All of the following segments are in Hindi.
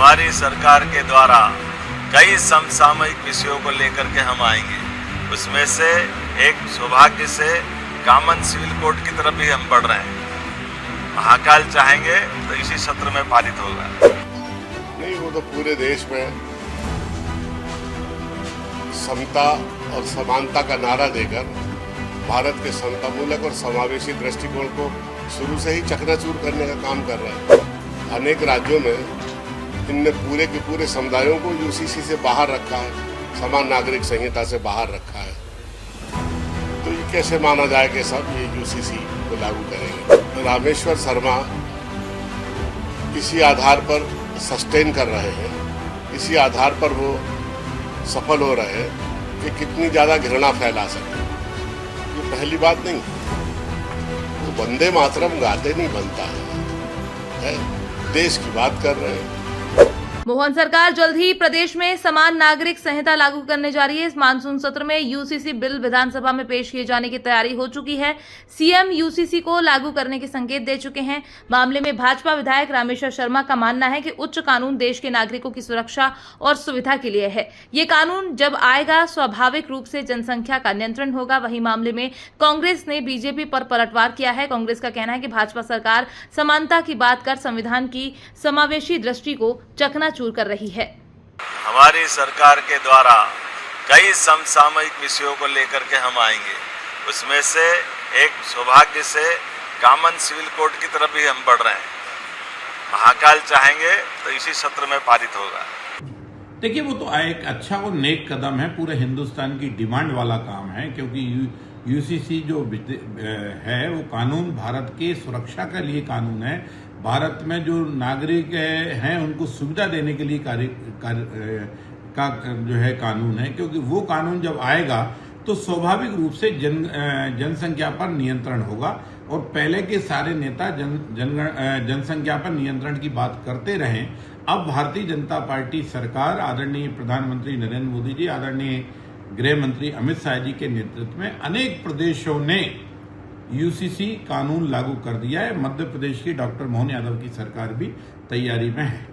हमारी सरकार के द्वारा कई समसामयिक विषयों को लेकर के हम आएंगे। उसमें से एक सौभाग्य से कॉमन सिविल कोड की तरफ भी हम बढ़ रहे हैं। महाकाल चाहेंगे तो इसी सत्र में पारित होगा। नहीं, वो तो पूरे देश में समता और समानता का नारा देकर भारत के समतामूलक और समावेशी दृष्टिकोण को शुरू से ही चकनाचूर करने का काम कर रहे हैं। अनेक राज्यों में इनने पूरे के पूरे समुदायों को यूसीसी से बाहर रखा है, समान नागरिक संहिता से बाहर रखा है। तो ये कैसे माना जाए कि सब ये यूसीसी को लागू करेंगे? रामेश्वर शर्मा इसी आधार पर सस्टेन कर रहे हैं, इसी आधार पर वो सफल हो रहे हैं कि कितनी ज़्यादा घृणा फैला सके। ये पहली बात नहीं, तो वंदे मातरम गाते नहीं बनता है, देश की बात कर रहे हैं। मोहन सरकार जल्द ही प्रदेश में समान नागरिक संहिता लागू करने जा रही है। इस मानसून सत्र में यूसीसी बिल विधानसभा में पेश किए जाने की तैयारी हो चुकी है। सीएम यूसीसी को लागू करने के संकेत दे चुके हैं। मामले में भाजपा विधायक रामेश्वर शर्मा का मानना है कि उच्च कानून देश के नागरिकों की सुरक्षा और सुविधा के लिए है। ये कानून जब आएगा स्वाभाविक रूप से जनसंख्या का नियंत्रण होगा। वहीं मामले में कांग्रेस ने बीजेपी पर पलटवार किया है। कांग्रेस का कहना है कि भाजपा सरकार समानता की बात कर संविधान की समावेशी दृष्टि को चकनाचूर कर रही है। हमारी सरकार के द्वारा कई समसामयिक विषयों को लेकर के हम आएंगे। उसमें से एक सौभाग्य से कॉमन सिविल कोड की तरफ भी हम बढ़ रहे हैं। महाकाल चाहेंगे तो इसी सत्र में पारित होगा। देखिए, वो तो एक अच्छा और नेक कदम है, पूरे हिंदुस्तान की डिमांड वाला काम है, क्योंकि यूसीसी जो है वो कानून भारत के सुरक्षा के लिए कानून है। भारत में जो नागरिक हैं उनको सुविधा देने के लिए का जो है कानून है, क्योंकि वो कानून जब आएगा तो स्वाभाविक रूप से जनसंख्या पर नियंत्रण होगा। और पहले के सारे नेता जनसंख्या पर नियंत्रण की बात करते रहे। अब भारतीय जनता पार्टी सरकार, आदरणीय प्रधानमंत्री नरेंद्र मोदी जी, आदरणीय गृह मंत्री अमित शाह जी के नेतृत्व में अनेक प्रदेशों ने यूसीसी कानून लागू कर दिया है। मध्य प्रदेश की डॉक्टर मोहन यादव की सरकार भी तैयारी में है।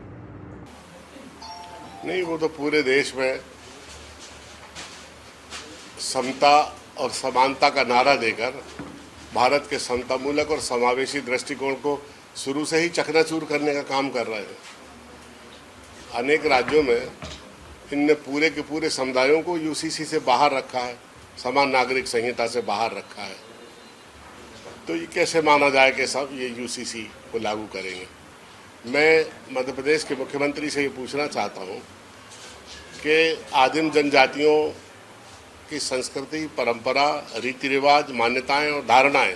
नहीं, वो तो पूरे देश में समता और समानता का नारा देकर भारत के समतामूलक और समावेशी दृष्टिकोण को शुरू से ही चकनाचूर करने का काम कर रहे हैं। अनेक राज्यों में इनने पूरे के पूरे समुदायों को यूसीसी से बाहर रखा है, समान नागरिक संहिता से बाहर रखा है। तो ये कैसे माना जाए कि सब ये यूसीसी को लागू करेंगे? मैं मध्य प्रदेश के मुख्यमंत्री से ये पूछना चाहता हूँ कि आदिम जनजातियों की संस्कृति, परंपरा, रीति रिवाज, मान्यताएं और धारणाएं,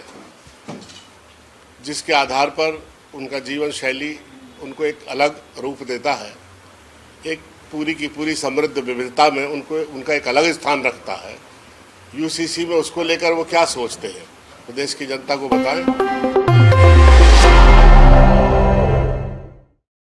जिसके आधार पर उनका जीवन शैली उनको एक अलग रूप देता है, एक पूरी की पूरी समृद्ध विविधता में उनका एक अलग स्थान रखता है। यूसीसी में उसको लेकर वो क्या सोचते हैं, प्रदेश की जनता को बताएं।